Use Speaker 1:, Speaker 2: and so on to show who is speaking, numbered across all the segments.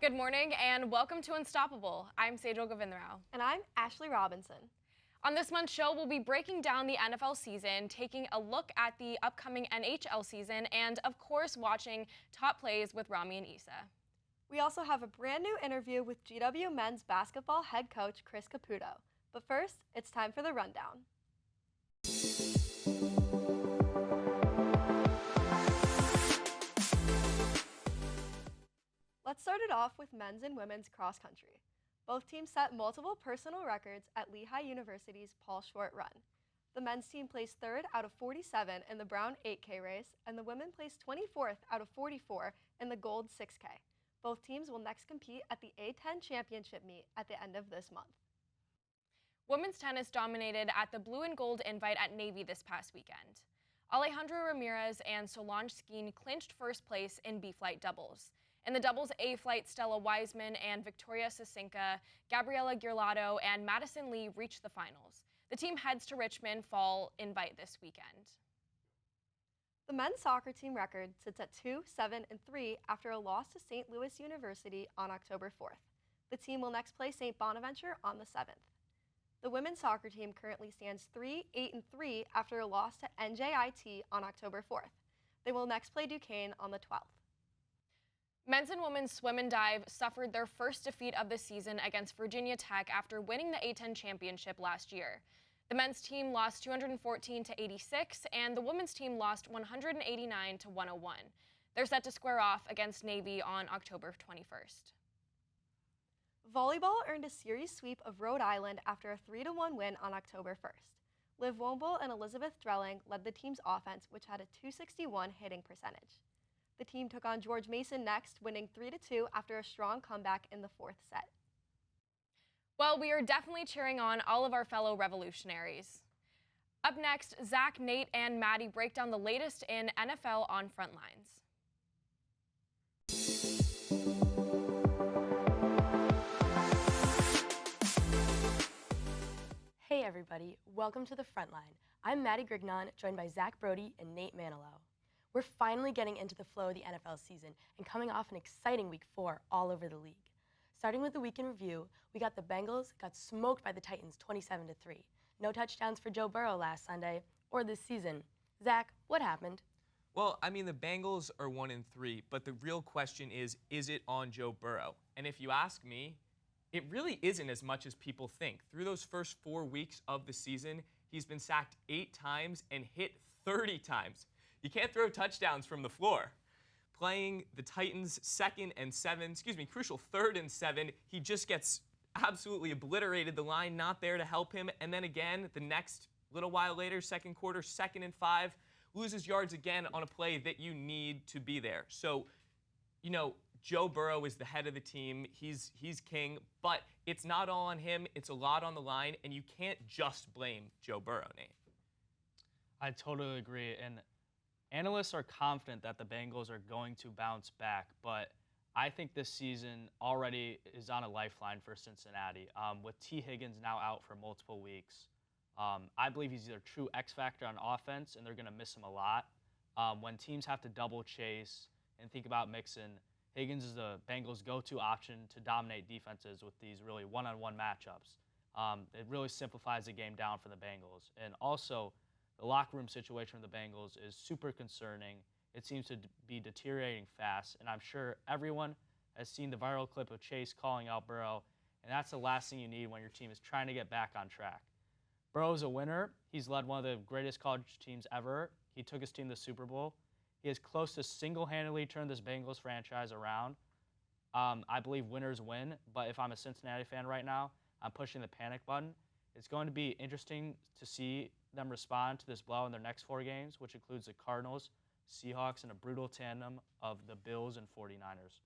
Speaker 1: Good morning and welcome to Unstoppable. I'm Sejal Govindarao.
Speaker 2: And I'm Ashley Robinson.
Speaker 1: On this month's show, we'll be breaking down the NFL season, taking a look at the upcoming NHL season, and of course, watching top plays with Rami and Isa.
Speaker 2: We also have a brand new interview with GW men's basketball head coach Chris Caputo. But first, it's time for the rundown. Let's start it off with men's and women's cross country. Both teams set multiple personal records at Lehigh University's Paul Short Run. The men's team placed 3rd out of 47 in the Brown 8K race, and the women placed 24th out of 44 in the Gold 6K. Both teams will next compete at the A10 Championship meet at the end of this month.
Speaker 1: Women's tennis dominated at the Blue and Gold Invite at Navy this past weekend. Alejandra Ramirez and Solange Skeen clinched first place in B-Flight doubles. In the doubles A-Flight, Stella Wiseman and Victoria Sasinka, Gabriela Girlado, and Madison Lee reached the finals. The team heads to Richmond Fall Invite this weekend.
Speaker 2: The men's soccer team record sits at 2, 7, and 3 after a loss to St. Louis University on October 4th. The team will next play St. Bonaventure on the 7th. The women's soccer team currently stands 3, 8, and 3 after a loss to NJIT on October 4th. They will next play Duquesne on the 12th.
Speaker 1: Men's and women's swim and dive suffered their first defeat of the season against Virginia Tech after winning the A10 championship last year. The men's team lost 214 to 86, and the women's team lost 189 to 101. They're set to square off against Navy on October 21st.
Speaker 2: Volleyball earned a series sweep of Rhode Island after a 3-1 win on October 1st. Liv Womble and Elizabeth Drelling led the team's offense, which had a .261 hitting percentage. The team took on George Mason next, winning 3-2 after a strong comeback in the 4th set.
Speaker 1: Well, we are definitely cheering on all of our fellow revolutionaries. Up next, Zach, Nate, and Maddie break down the latest in NFL on Frontlines.
Speaker 3: Hey everybody, welcome to the Frontline. I'm Maddie Grignon, joined by Zach Brody and Nate Manilow. We're finally getting into the flow of the NFL season and coming off an exciting Week 4 all over the league. Starting with the week in review, we got the Bengals got smoked by the Titans 27-3. No touchdowns for Joe Burrow last Sunday or this season. Zach, what happened?
Speaker 4: Well, I mean, the Bengals are 1-3, but the real question is it on Joe Burrow? And if you ask me, it really isn't as much as people think. Through those first 4 weeks of the season, he's been sacked 8 times and hit 30 times. You can't throw touchdowns from the floor. Playing the Titans crucial 3rd and 7, he just gets absolutely obliterated. The line not there to help him. And then again, the next little while later, second quarter, 2nd and 5, loses yards again on a play that you need to be there. So, you know, Joe Burrow is the head of the team. He's king, but it's not all on him. It's a lot on the line, and you can't just blame Joe Burrow, Nate.
Speaker 5: I totally agree, and analysts are confident that the Bengals are going to bounce back, but I think this season already is on a lifeline for Cincinnati. With T. Higgins now out for multiple weeks, I believe he's either true X factor on offense, and they're going to miss him a lot. When teams have to double chase and think about Mixon, Higgins is the Bengals' go-to option to dominate defenses with these really one-on-one matchups. It really simplifies the game down for the Bengals. And also, the locker room situation of the Bengals is super concerning. It seems to be deteriorating fast, and I'm sure everyone has seen the viral clip of Chase calling out Burrow, and that's the last thing you need when your team is trying to get back on track. Burrow's a winner. He's led one of the greatest college teams ever. He took his team to the Super Bowl. He has close to single-handedly turned this Bengals franchise around. I believe winners win, but if I'm a Cincinnati fan right now, I'm pushing the panic button. It's going to be interesting to see them respond to this blow in their next 4 games, which includes the Cardinals, Seahawks, and a brutal tandem of the Bills and 49ers.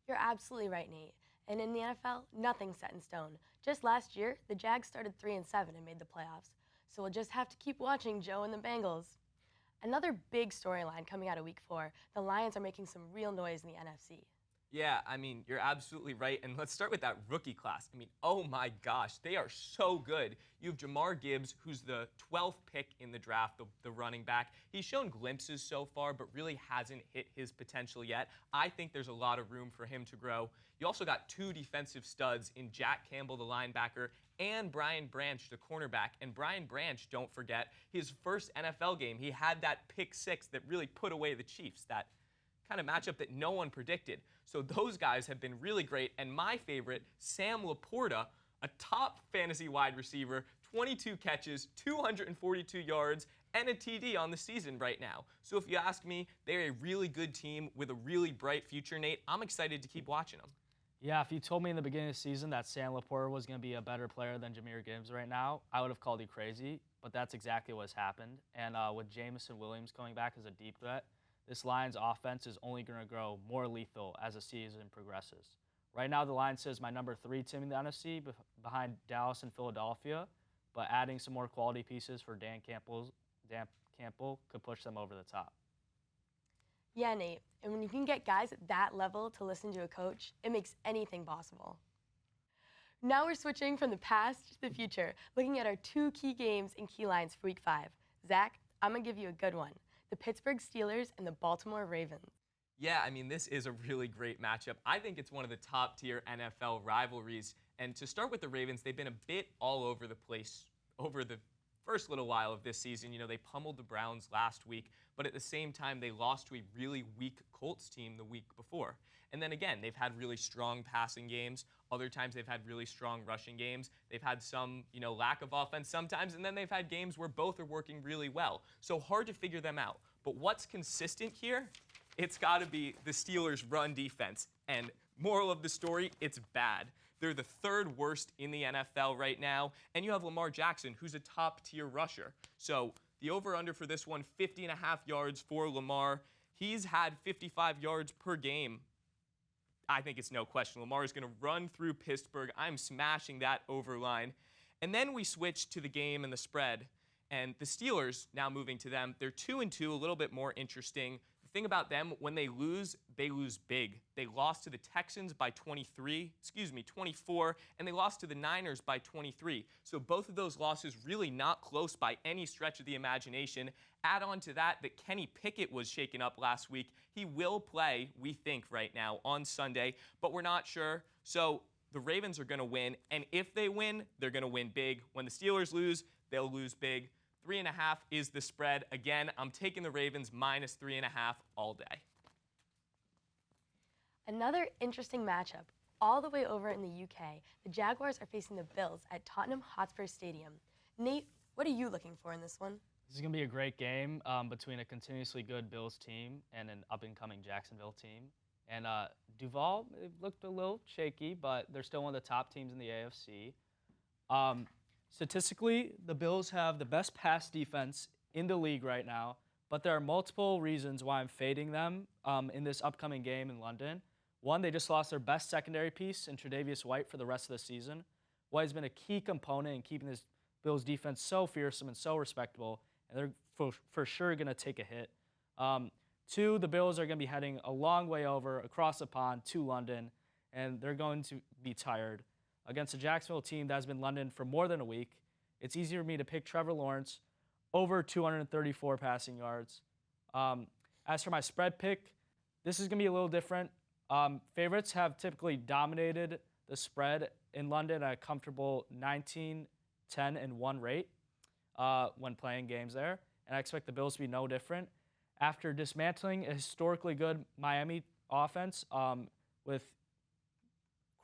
Speaker 3: You're absolutely right, Nate. And in the NFL, nothing's set in stone. Just last year, the Jags started 3-7 and made the playoffs. So we'll just have to keep watching Joe and the Bengals. Another big storyline coming out of Week 4, the Lions are making some real noise in the NFC.
Speaker 4: Yeah, I mean, you're absolutely right. And let's start with that rookie class. I mean, oh my gosh, they are so good. You have Jamar Gibbs, who's the 12th pick in the draft, the running back. He's shown glimpses so far, but really hasn't hit his potential yet. I think there's a lot of room for him to grow. You also got two defensive studs in Jack Campbell, the linebacker, and Brian Branch, the cornerback. And Brian Branch, don't forget, his first NFL game, he had that pick six that really put away the Chiefs, that kind of matchup that no one predicted. So those guys have been really great. And my favorite, Sam Laporta, a top fantasy wide receiver, 22 catches, 242 yards, and a TD on the season right now. So if you ask me, they're a really good team with a really bright future, Nate. I'm excited to keep watching them.
Speaker 5: Yeah, if you told me in the beginning of the season that Sam Laporta was going to be a better player than Jahmyr Gibbs right now, I would have called you crazy. But that's exactly what's happened. And with Jamison Williams coming back as a deep threat, this Lions offense is only going to grow more lethal as the season progresses. Right now, the line says my number 3 team in the NFC behind Dallas and Philadelphia, but adding some more quality pieces for Dan Campbell could push them over the top.
Speaker 3: Yeah, Nate, and when you can get guys at that level to listen to a coach, it makes anything possible. Now we're switching from the past to the future, looking at our 2 key games and key lines for Week 5. Zach, I'm going to give you a good one. The Pittsburgh Steelers and the Baltimore Ravens.
Speaker 4: Yeah, I mean, this is a really great matchup. I think it's one of the top-tier NFL rivalries. And to start with the Ravens, they've been a bit all over the place over the first little while of this season. You know, they pummeled the Browns last week, but at the same time, they lost to a really weak Colts team the week before. And then again, they've had really strong passing games. Other times, they've had really strong rushing games. They've had some, lack of offense sometimes, and then they've had games where both are working really well. So hard to figure them out. But what's consistent here? It's got to be the Steelers' run defense. And moral of the story, it's bad. They're the 3rd worst in the NFL right now. And you have Lamar Jackson, who's a top-tier rusher. So the over-under for this one, 50.5 yards for Lamar. He's had 55 yards per game. I think it's no question. Lamar is going to run through Pittsburgh. I'm smashing that over line. And then we switch to the game and the spread. And the Steelers, now moving to them, they're 2-2, a little bit more interesting. The thing about them, when they lose big. They lost to the Texans by 24, and they lost to the Niners by 23. So both of those losses really not close by any stretch of the imagination. Add on to that Kenny Pickett was shaken up last week. He will play, we think, right now on Sunday, but we're not sure. So the Ravens are going to win, and if they win, they're going to win big. When the Steelers lose, they'll lose big. 3.5 is the spread. Again, I'm taking the Ravens minus 3.5 all day.
Speaker 3: Another interesting matchup. All the way over in the UK, the Jaguars are facing the Bills at Tottenham Hotspur Stadium. Nate, what are you looking for in this one?
Speaker 5: This is going to be a great game between a continuously good Bills team and an up-and-coming Jacksonville team. And Duval looked a little shaky, but they're still one of the top teams in the AFC. Statistically, the Bills have the best pass defense in the league right now, but there are multiple reasons why I'm fading them in this upcoming game in London. One, they just lost their best secondary piece in Tre'Davious White for the rest of the season. White has been a key component in keeping this Bills defense so fearsome and so respectable, and they're for sure going to take a hit. 2, the Bills are going to be heading a long way over across the pond to London, and they're going to be tired. Against a Jacksonville team that has been in London for more than a week, it's easier for me to pick Trevor Lawrence over 234 passing yards. As for my spread pick, this is going to be a little different. Favorites have typically dominated the spread in London at a comfortable 19, 10, and 1 rate when playing games there, and I expect the Bills to be no different. After dismantling a historically good Miami offense with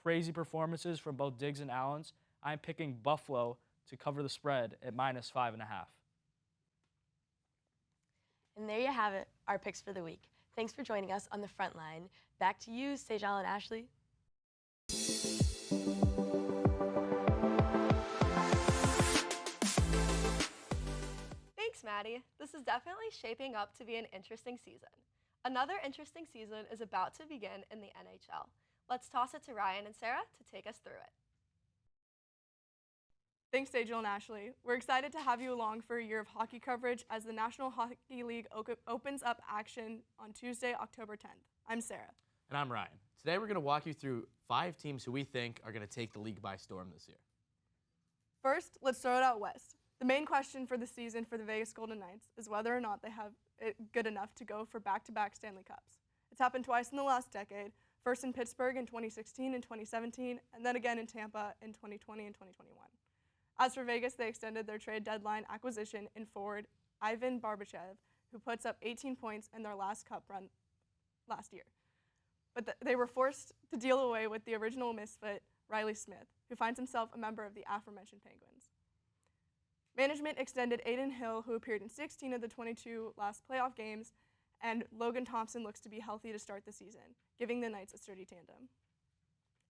Speaker 5: crazy performances from both Diggs and Allens, I'm picking Buffalo to cover the spread at minus 5.5.
Speaker 3: And there you have it, our picks for the week. Thanks for joining us on the front line. Back to you, Sejal and Ashley.
Speaker 2: Thanks, Maddie. This is definitely shaping up to be an interesting season. Another interesting season is about to begin in the NHL. Let's toss it to Ryan and Sarah to take us through it.
Speaker 6: Thanks, Sejal and Ashley. We're excited to have you along for a year of hockey coverage as the National Hockey League opens up action on Tuesday, October 10th. I'm Sarah.
Speaker 7: And I'm Ryan. Today we're going to walk you through 5 teams who we think are going to take the league by storm this year.
Speaker 6: First, let's throw it out west. The main question for the season for the Vegas Golden Knights is whether or not they have it good enough to go for back-to-back Stanley Cups. It's happened twice in the last decade, first in Pittsburgh in 2016 and 2017, and then again in Tampa in 2020 and 2021. As for Vegas, they extended their trade deadline acquisition in forward Ivan Barbashev, who puts up 18 points in their last Cup run last year. But they were forced to deal away with the original misfit, Riley Smith, who finds himself a member of the aforementioned Penguins. Management extended Aiden Hill, who appeared in 16 of the 22 last playoff games, and Logan Thompson looks to be healthy to start the season, giving the Knights a sturdy tandem.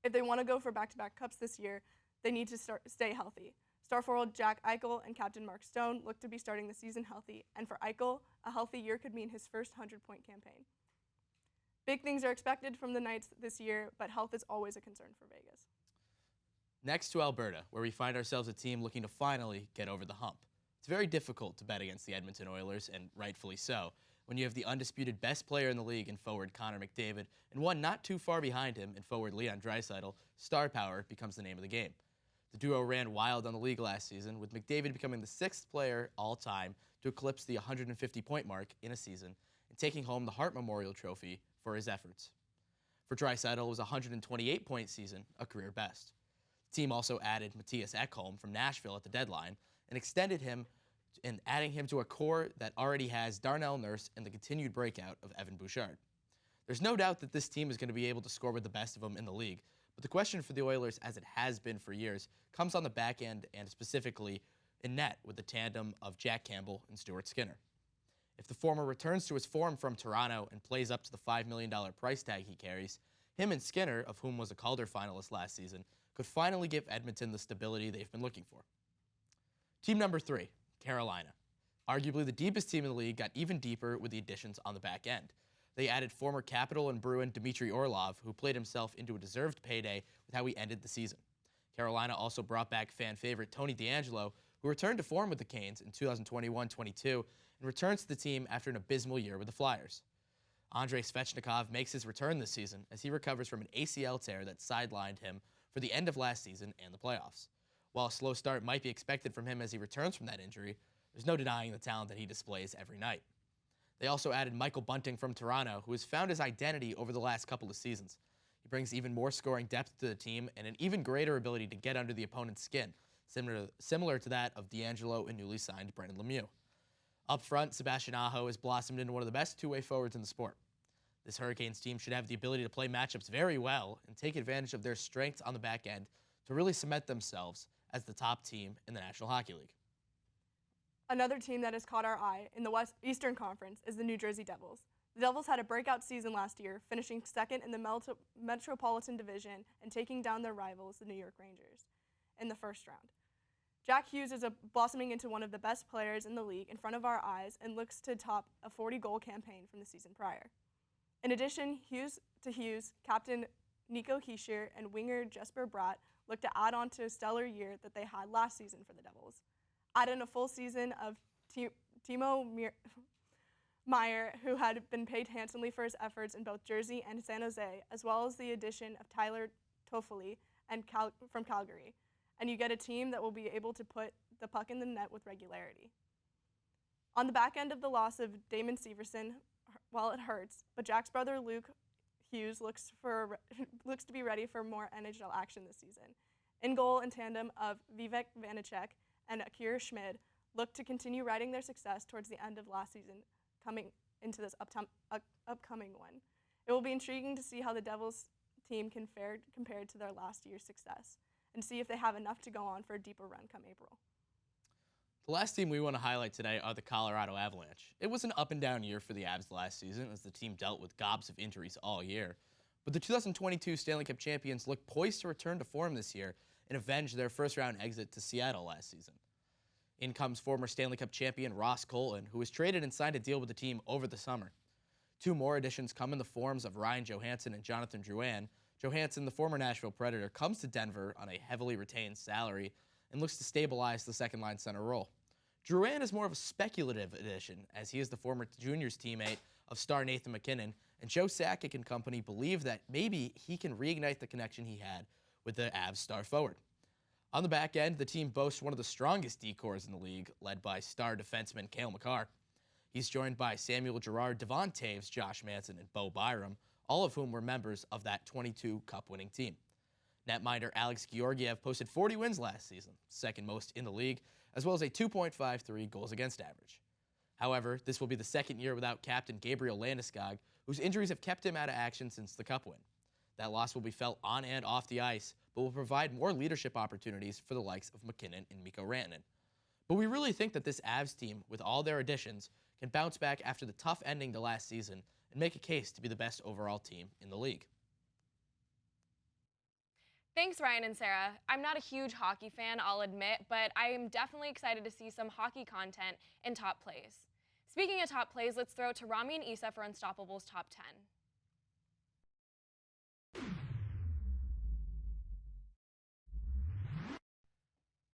Speaker 6: If they want to go for back-to-back Cups this year, they need to stay healthy. Star forward Jack Eichel and captain Mark Stone look to be starting the season healthy, and for Eichel, a healthy year could mean his first 100-point campaign. Big things are expected from the Knights this year, but health is always a concern for Vegas.
Speaker 7: Next to Alberta, where we find ourselves a team looking to finally get over the hump. It's very difficult to bet against the Edmonton Oilers, and rightfully so, when you have the undisputed best player in the league in forward Connor McDavid, and one not too far behind him in forward Leon Draisaitl. Star power becomes the name of the game. The duo ran wild on the league last season, with McDavid becoming the 6th player all-time to eclipse the 150-point mark in a season and taking home the Hart Memorial Trophy for his efforts. For Draisaitl, it was a 128-point season, a career best. The team also added Matthias Ekholm from Nashville at the deadline and extended him and adding him to a core that already has Darnell Nurse and the continued breakout of Evan Bouchard. There's no doubt that this team is going to be able to score with the best of them in the league, but the question for the Oilers, as it has been for years, comes on the back end and specifically in net with the tandem of Jack Campbell and Stuart Skinner. If the former returns to his form from Toronto and plays up to the $5 million price tag he carries, him and Skinner, of whom was a Calder finalist last season, could finally give Edmonton the stability they've been looking for. Team number 3, Carolina. Arguably the deepest team in the league got even deeper with the additions on the back end. They added former Capital and Bruin Dmitry Orlov, who played himself into a deserved payday with how he ended the season. Carolina also brought back fan favorite Tony DeAngelo, who returned to form with the Canes in 2021-22 and returns to the team after an abysmal year with the Flyers. Andrei Svechnikov makes his return this season as he recovers from an ACL tear that sidelined him for the end of last season and the playoffs. While a slow start might be expected from him as he returns from that injury, there's no denying the talent that he displays every night. They also added Michael Bunting from Toronto, who has found his identity over the last couple of seasons. He brings even more scoring depth to the team and an even greater ability to get under the opponent's skin, similar to that of DeAngelo and newly signed Brendan Lemieux. Up front, Sebastian Aho has blossomed into one of the best two-way forwards in the sport. This Hurricanes team should have the ability to play matchups very well and take advantage of their strengths on the back end to really cement themselves as the top team in the National Hockey League.
Speaker 6: Another team that has caught our eye in the Eastern Conference is the New Jersey Devils. The Devils had a breakout season last year, finishing second in the Metropolitan Division and taking down their rivals, the New York Rangers, in the first round. Jack Hughes is blossoming into one of the best players in the league in front of our eyes and looks to top a 40-goal campaign from the season prior. In addition, Hughes, captain Nico Hischier and winger Jesper Bratt look to add on to a stellar year that they had last season for the Devils. Add in a full season of Timo Meier, who had been paid handsomely for his efforts in both Jersey and San Jose, as well as the addition of Tyler Toffoli from Calgary. And you get a team that will be able to put the puck in the net with regularity. On the back end of the loss of Damon Severson, well, it hurts, but Jack's brother Luke Hughes looks to be ready for more NHL action this season. In goal in tandem of Vivek Vanacek and Akira Schmid look to continue riding their success towards the end of last season, coming into this upcoming one. It will be intriguing to see how the Devils team can fare compared to their last year's success, and see if they have enough to go on for a deeper run come April.
Speaker 7: The last team we want to highlight today are the Colorado Avalanche. It was an up-and-down year for the Avs last season as the team dealt with gobs of injuries all year. But the 2022 Stanley Cup champions look poised to return to form this year and avenge their first-round exit to Seattle last season. In comes former Stanley Cup champion Ross Colton, who was traded and signed a deal with the team over the summer. Two more additions come in the forms of Ryan Johansson and Jonathan Drouin. Johansson, the former Nashville Predator, comes to Denver on a heavily retained salary and looks to stabilize the second-line center role. Drouin is more of a speculative addition, as he is the former juniors teammate of star Nathan McKinnon, and Joe Sakic and company believe that maybe he can reignite the connection he had with the Avs star forward. On the back end, the team boasts one of the strongest D-cores in the league, led by star defenseman Cale Makar. He's joined by Samuel Girard, Devon Taves, Josh Manson, and Bo Byram, all of whom were members of that 22 Cup-winning team. Netminder Alex Georgiev posted 40 wins last season, second most in the league, as well as a 2.53 goals against average. However, this will be the second year without captain Gabriel Landeskog, whose injuries have kept him out of action since the Cup win. That loss will be felt on and off the ice, but will provide more leadership opportunities for the likes of McKinnon and Mikko Rantanen. But we really think that this Avs team, with all their additions, can bounce back after the tough ending to last season and make a case to be the best overall team in the league.
Speaker 1: Thanks, Ryan and Sarah. I'm not a huge hockey fan, I'll admit, but I am definitely excited to see some hockey content in Top Plays. Speaking of Top Plays, let's throw it to Rami and Isa for Unstoppable's Top 10.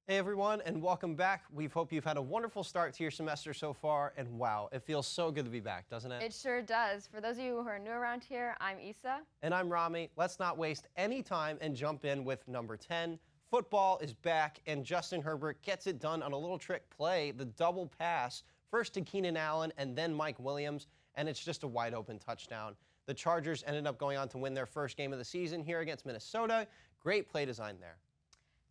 Speaker 8: Hey everyone, and welcome back. We hope you've had a wonderful start to your semester so far, and wow, it feels so good to be back, doesn't it?
Speaker 9: It sure does. For those of you who are new around here, I'm Isa.
Speaker 8: And I'm Rami. Let's not waste any time and jump in with number 10. Football is back, and Justin Herbert gets it done on a little trick play, the double pass, first to Keenan Allen and then Mike Williams, and it's just a wide open touchdown. The Chargers ended up going on to win their first game of the season here against Minnesota. Great play design there.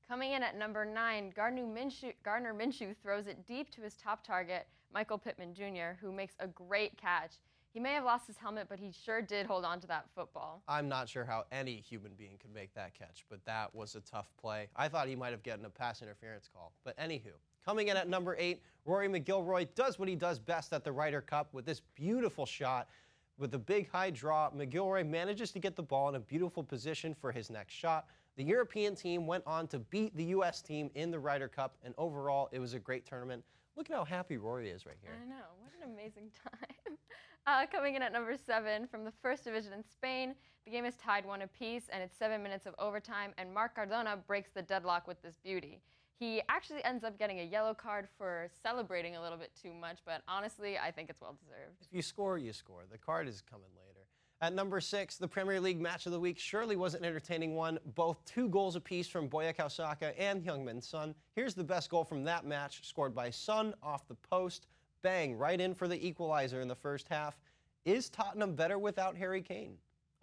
Speaker 9: Coming in at number 9, Gardner Minshew throws it deep to his top target, Michael Pittman Jr., who makes a great catch. He may have lost his helmet, but he sure did hold on to that football.
Speaker 8: I'm not sure how any human being could make that catch, but that was a tough play. I thought he might have gotten a pass interference call. But anywho, coming in at number 8, Rory McIlroy does what he does best at the Ryder Cup with this beautiful shot. With the big high draw, McIlroy manages to get the ball in a beautiful position for his next shot. The European team went on to beat the U.S. team in the Ryder Cup, and overall, it was a great tournament. Look at how happy Rory is right here.
Speaker 9: I know. What an amazing time. Coming in at number 7, from the First Division in Spain, the game is tied 1 apiece, and it's 7 minutes of overtime, and Marc Cardona breaks the deadlock with this beauty. He actually ends up getting a yellow card for celebrating a little bit too much, but honestly, I think it's well-deserved.
Speaker 8: If you score, you score. The card is coming later. At number 6, the Premier League Match of the Week surely was an entertaining one. Both 2 goals apiece from Boyaka Saka and Heung-min Son. Here's the best goal from that match, scored by Son off the post. Bang, right in for the equalizer in the first half. Is Tottenham better without Harry Kane?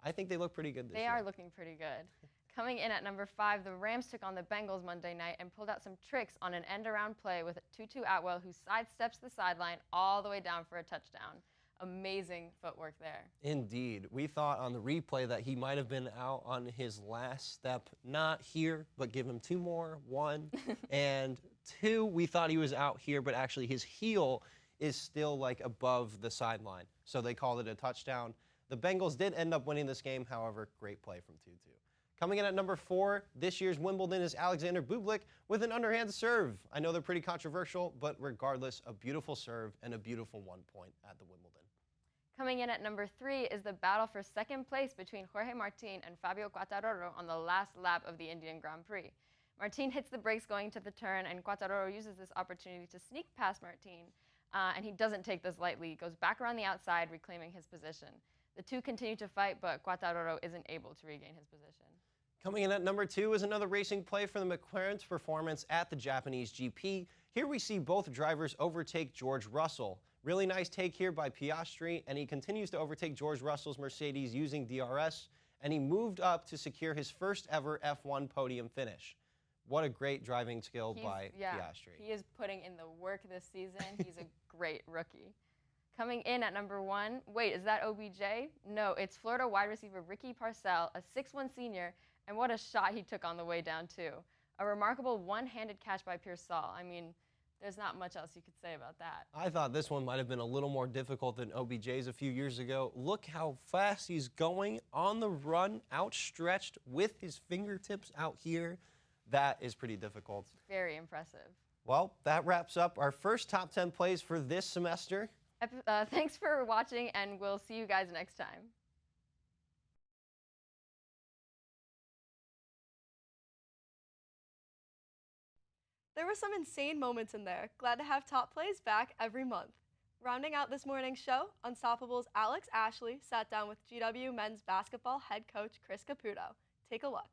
Speaker 8: I think they look pretty good this year.
Speaker 9: They are looking pretty good. Coming in at number 5, the Rams took on the Bengals Monday night and pulled out some tricks on an end-around play with Tutu Atwell, who sidesteps the sideline all the way down for a touchdown. Amazing footwork there.
Speaker 8: Indeed. We thought on the replay that he might have been out on his last step. Not here, but give him 2 more. 1 and 2, we thought he was out here, but actually his heel is still like above the sideline. So they called it a touchdown. The Bengals did end up winning this game, however, great play from Tutu. Coming in at number 4, this year's Wimbledon is Alexander Bublik with an underhand serve. I know they're pretty controversial, but regardless, a beautiful serve and a beautiful 1 point at the Wimbledon.
Speaker 9: Coming in at number 3 is the battle for second place between Jorge Martin and Fabio Quartararo on the last lap of the Indian Grand Prix. Martin hits the brakes going to the turn, and Quartararo uses this opportunity to sneak past Martin, and he doesn't take this lightly. He goes back around the outside, reclaiming his position. The two continue to fight, but Quartararo isn't able to regain his position.
Speaker 8: Coming in at number 2 is another racing play for the McLaren's performance at the Japanese GP. Here we see both drivers overtake George Russell. Really nice take here by Piastri, and he continues to overtake George Russell's Mercedes using DRS, and he moved up to secure his first ever F1 podium finish. What a great driving skill by Piastri.
Speaker 9: He is putting in the work this season. He's a great rookie. Coming in at number 1, wait, is that OBJ? No, it's Florida wide receiver Ricky Parcell, a 6'1 senior, and what a shot he took on the way down, too. A remarkable one-handed catch by Pearsall. I mean, there's not much else you could say about that.
Speaker 8: I thought this one might have been a little more difficult than OBJ's a few years ago. Look how fast he's going on the run, outstretched with his fingertips out here. That is pretty difficult.
Speaker 9: Very impressive.
Speaker 8: Well, that wraps up our first top 10 plays for this semester.
Speaker 9: Thanks for watching, and we'll see you guys next time.
Speaker 2: There were some insane moments in there. Glad to have Top Plays back every month. Rounding out this morning's show, Unstoppable's Alex Ashley sat down with GW men's basketball head coach Chris Caputo. Take a look.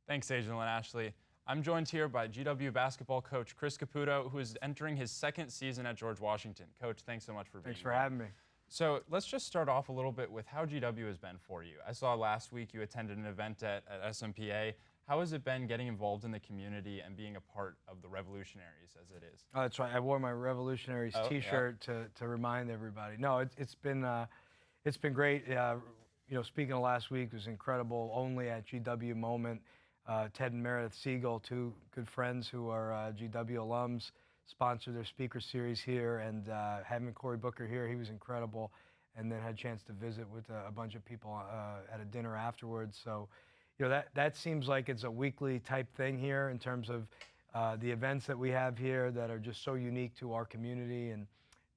Speaker 10: Thanks, Agent and Ashley. I'm joined here by GW basketball coach Chris Caputo, who is entering his second season at George Washington. Coach, thanks so much for being here.
Speaker 11: Thanks for having me.
Speaker 10: So let's just start off a little bit with how GW has been for you. I saw last week you attended an event at SMPA. How has it been getting involved in the community and being a part of the Revolutionaries as it is?
Speaker 11: Oh, that's right. I wore my Revolutionaries T-shirt to remind everybody. No, it's been great. Speaking of last week, it was incredible. Only at GW moment. Ted and Meredith Siegel, two good friends who are GW alums, sponsored their speaker series here, and having Cory Booker here, he was incredible, and then had a chance to visit with a bunch of people at a dinner afterwards. So, that seems like it's a weekly type thing here in terms of the events that we have here that are just so unique to our community, and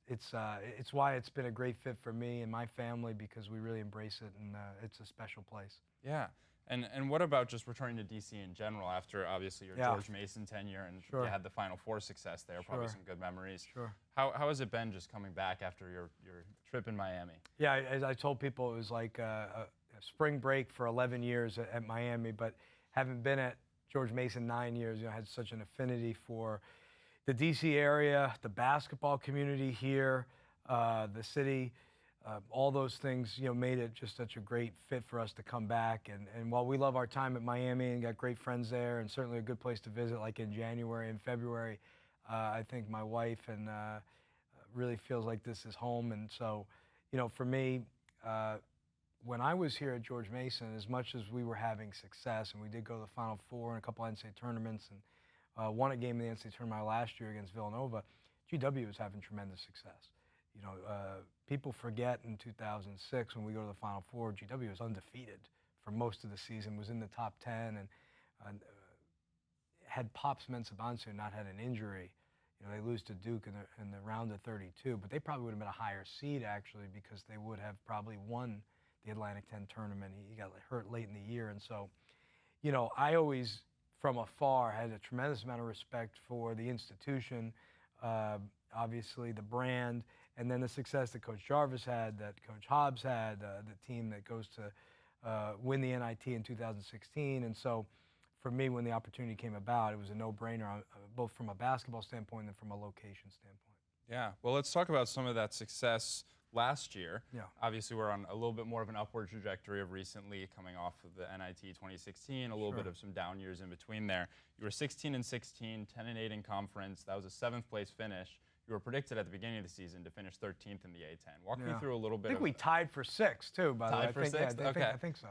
Speaker 11: it's why it's been a great fit for me and my family, because we really embrace it, and it's a special place.
Speaker 10: Yeah. And what about just returning to DC in general after obviously your George Mason tenure and you had the Final Four success there, probably some good memories.
Speaker 11: Sure.
Speaker 10: How has it been just coming back after your trip in Miami?
Speaker 11: Yeah, as I told people, it was like a spring break for 11 years at Miami, but having been at George Mason 9 years, I had such an affinity for the DC area, the basketball community here, the city. All those things, made it just such a great fit for us to come back. And while we love our time at Miami and got great friends there, and certainly a good place to visit, like in January and February, I think my wife and really feels like this is home. And so, for me, when I was here at George Mason, as much as we were having success, and we did go to the Final Four and a couple NCAA tournaments, and won a game in the NCAA tournament last year against Villanova, GW was having tremendous success. People forget in 2006 when we go to the Final Four, GW was undefeated for most of the season, was in the top 10, and had Pops Mensah-Bonsu not had an injury, they lose to Duke in the round of 32, but they probably would have been a higher seed actually, because they would have probably won the Atlantic 10 tournament. He got hurt late in the year, and so, I always, from afar, had a tremendous amount of respect for the institution, obviously the brand, and then the success that Coach Jarvis had, that Coach Hobbs had, the team that goes to win the NIT in 2016. And so for me, when the opportunity came about, it was a no-brainer, both from a basketball standpoint and from a location standpoint.
Speaker 10: Yeah, well, let's talk about some of that success last year.
Speaker 11: Yeah.
Speaker 10: Obviously, we're on a little bit more of an upward trajectory of recently, coming off of the NIT 2016, a little bit of some down years in between there. You were 16-16, 10-8 in conference. That was a 7th place finish. You were predicted at the beginning of the season to finish 13th in the A10. Walk me through a little bit.
Speaker 11: I think we tied for 6th too, by the way.
Speaker 10: Tied for 6th? Okay.
Speaker 11: I think so.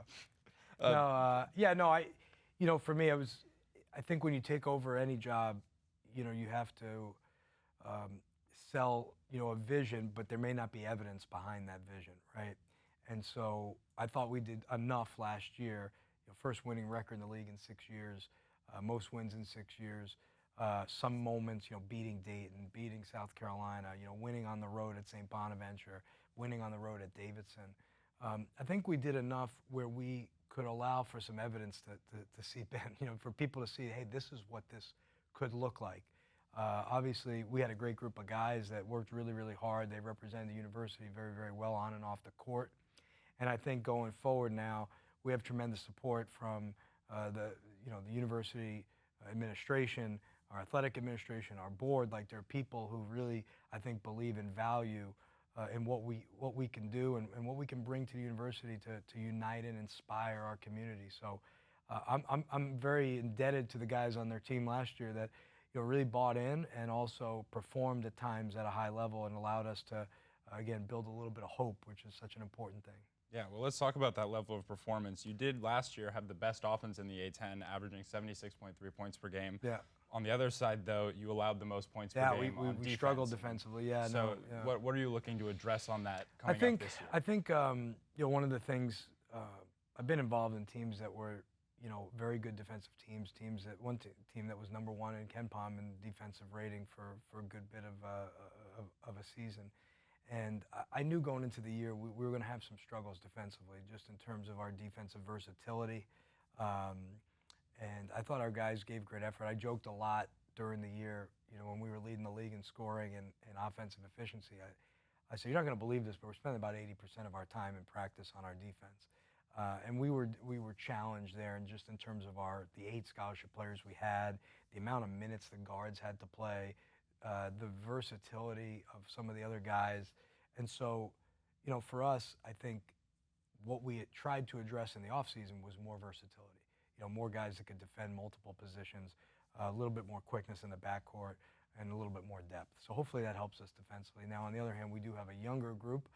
Speaker 11: For me, I think when you take over any job, you have to sell, a vision, but there may not be evidence behind that vision, right? And so I thought we did enough last year. First winning record in the league in 6 years, most wins in 6 years. Some moments, beating Dayton, beating South Carolina, winning on the road at St. Bonaventure, winning on the road at Davidson. I think we did enough where we could allow for some evidence to seep in, for people to see, hey, this is what this could look like. Obviously, we had a great group of guys that worked really, really hard. They represented the university very, very well on and off the court. And I think going forward now, we have tremendous support from the university administration, our athletic administration, our board. Like, there are people who really, I think, believe in value in what we can do and what we can bring to the university to unite and inspire our community. So I'm very indebted to the guys on their team last year that really bought in and also performed at times at a high level and allowed us to, again, build a little bit of hope, which is such an important thing.
Speaker 10: Yeah, well, let's talk about that level of performance. You did last year have the best offense in the A10, averaging 76.3 points per game.
Speaker 11: Yeah.
Speaker 10: On the other side, though, you allowed the most points per game on defense.
Speaker 11: We struggled defensively. Yeah.
Speaker 10: So, what are you looking to address on that coming up this year?
Speaker 11: I think one of the things I've been involved in teams that were very good defensive teams. One team that was number 1 in KenPom in defensive rating for a good bit of a season. And I knew going into the year we were going to have some struggles defensively, just in terms of our defensive versatility. And I thought our guys gave great effort. I joked a lot during the year, when we were leading the league in scoring and offensive efficiency. I said, you're not going to believe this, but we're spending about 80% of our time in practice on our defense. And we were challenged there, and just in terms of the 8 scholarship players we had, the amount of minutes the guards had to play, the versatility of some of the other guys. And so, for us, I think what we had tried to address in the offseason was more versatility. More guys that could defend multiple positions, a little bit more quickness in the backcourt, and a little bit more depth. So hopefully that helps us defensively. Now, on the other hand, we do have a younger group,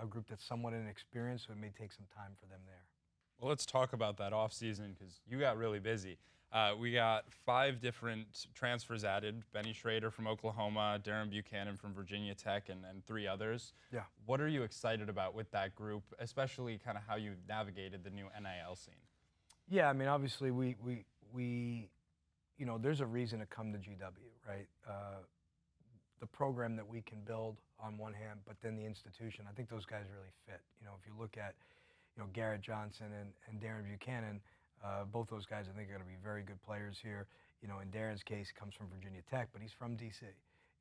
Speaker 11: a group that's somewhat inexperienced, so it may take some time for them there.
Speaker 10: Well, let's talk about that offseason because you got really busy. We got 5 different transfers added: Benny Schrader from Oklahoma, Darren Buchanan from Virginia Tech, and 3 others.
Speaker 11: Yeah.
Speaker 10: What are you excited about with that group, especially kind of how you navigated the new NIL scene?
Speaker 11: Yeah, I mean, obviously we there's a reason to come to GW, right? The program that we can build on one hand, but then the institution, I think those guys really fit. If you look at, Garrett Johnson and Darren Buchanan, both those guys I think are going to be very good players here. In Darren's case, he comes from Virginia Tech, but he's from DC.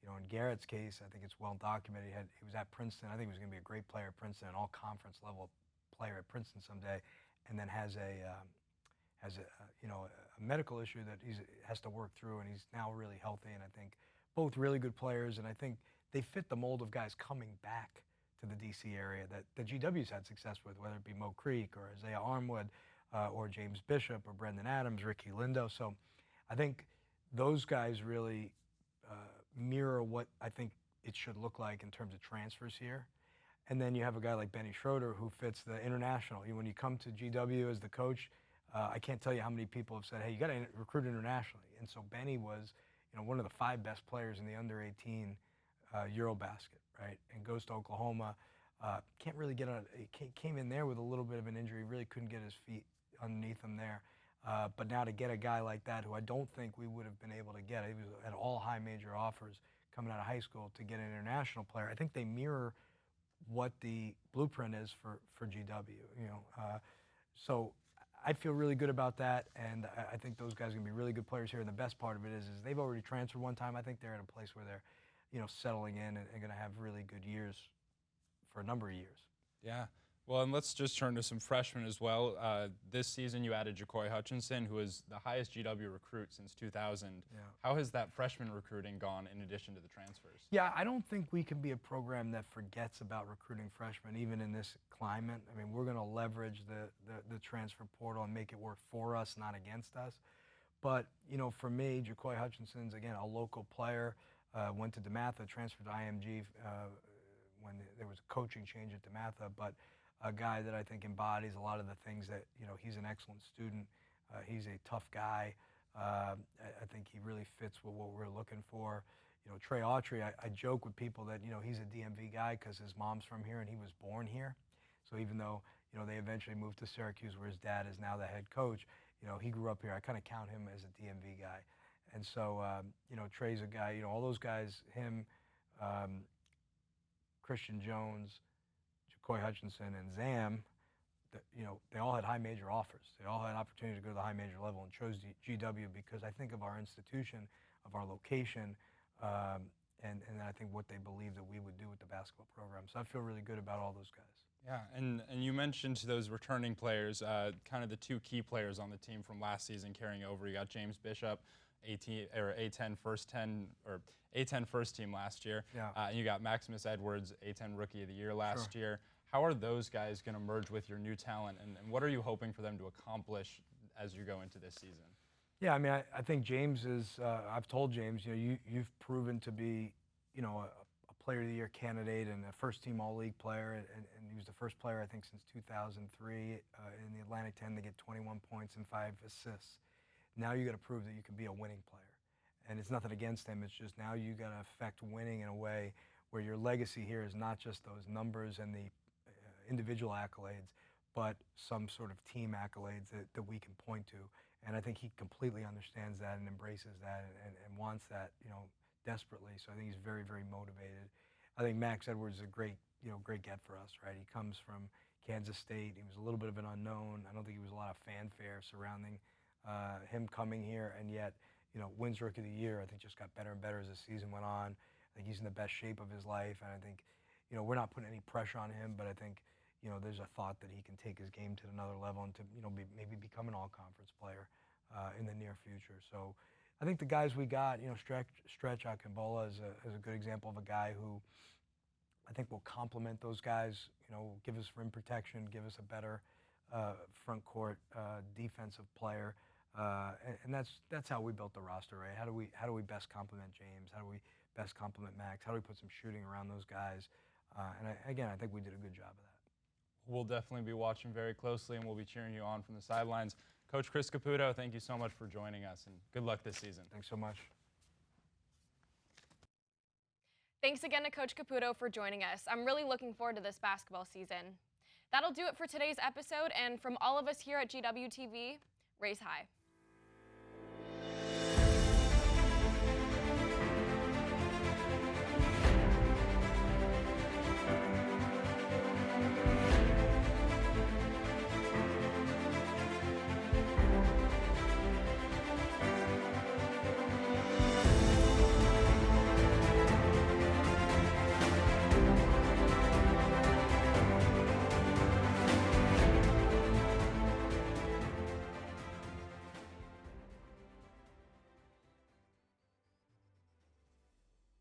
Speaker 11: In Garrett's case, I think it's well documented. He was at Princeton. I think he was going to be a great player at Princeton, an all-conference level player at Princeton someday, and then has a medical issue that he has to work through, and he's now really healthy. And I think both really good players, and I think they fit the mold of guys coming back to the DC area that the GW's had success with, whether it be Mo Creek or Isaiah Armwood or James Bishop or Brendan Adams, Ricky Lindo. So I think those guys really mirror what I think it should look like in terms of transfers here. And then you have a guy like Benny Schroeder who fits the international. When you come to GW as the coach, I can't tell you how many people have said, hey, you got to recruit internationally. And so Benny was, one of the 5 best players in the under-18 Eurobasket, right? And goes to Oklahoma. Can't really get on. He came in there with a little bit of an injury. Really couldn't get his feet underneath him there. But now to get a guy like that, who I don't think we would have been able to get, he was at all high major offers coming out of high school to get an international player. I think they mirror what the blueprint is for GW. So I feel really good about that, and I think those guys are going to be really good players here. And the best part of it is they've already transferred one time. I think they're at a place where they're, settling in and going to have really good years for a number of years.
Speaker 10: Yeah. Well, and let's just turn to some freshmen as well. This season you added Jacoy Hutchinson, who is the highest GW recruit since 2000.
Speaker 11: Yeah.
Speaker 10: How has that freshman recruiting gone in addition to the transfers?
Speaker 11: Yeah, I don't think we can be a program that forgets about recruiting freshmen, even in this climate. I mean, we're going to leverage the transfer portal and make it work for us, not against us. But, for me, Jacoy Hutchinson's, again, a local player, went to DeMatha, transferred to IMG when there was a coaching change at DeMatha, but a guy that I think embodies a lot of the things that, he's an excellent student. He's a tough guy. I think he really fits with what we're looking for. Trey Autry, I joke with people that, he's a DMV guy because his mom's from here and he was born here. So even though, they eventually moved to Syracuse where his dad is now the head coach, he grew up here. I kind of count him as a DMV guy. And so, Trey's a guy, all those guys, him, Christian Jones, Jacoy Hutchinson, and Zam, they all had high major offers. They all had opportunity to go to the high major level and chose GW because I think of our institution, of our location, and I think what they believe that we would do with the basketball program. So I feel really good about all those guys.
Speaker 10: Yeah, and you mentioned those returning players, kind of the 2 key players on the team from last season carrying over. You got James Bishop, A10 first team last year.
Speaker 11: Yeah.
Speaker 10: And you got Maximus Edwards, A10 Rookie of the Year last year. How are those guys going to merge with your new talent, and what are you hoping for them to accomplish as you go into this season?
Speaker 11: Yeah, I mean, I think James is. I've told James, you've proven to be, a Player of the Year candidate and a first-team All-League player, and he was the first player I think since 2003 in the Atlantic 10 to get 21 points and 5 assists. Now you got to prove that you can be a winning player. And it's nothing against him, it's just now you got to affect winning in a way where your legacy here is not just those numbers and the individual accolades, but some sort of team accolades that we can point to. And I think he completely understands that and embraces that and wants that, desperately. So I think he's very, very motivated. I think Max Edwards is a great get for us, right? He comes from Kansas State. He was a little bit of an unknown. I don't think he was a lot of fanfare surrounding him coming here, and yet, wins Rookie of the Year. I think just got better and better as the season went on. I think he's in the best shape of his life, and I think, we're not putting any pressure on him, but I think, there's a thought that he can take his game to another level and to, maybe become an all-conference player in the near future. So I think the guys we got, Stretch Akimbola is a good example of a guy who I think will complement those guys, give us rim protection, give us a better front court defensive player. And that's how we built the roster, right? How do we best complement James? How do we best complement Max? How do we put some shooting around those guys? And I think we did a good job of that.
Speaker 10: We'll definitely be watching very closely, and we'll be cheering you on from the sidelines. Coach Chris Caputo, thank you so much for joining us, and good luck this season.
Speaker 11: Thanks so much.
Speaker 1: Thanks again to Coach Caputo for joining us. I'm really looking forward to this basketball season. That'll do it for today's episode, and from all of us here at GWTV, raise high.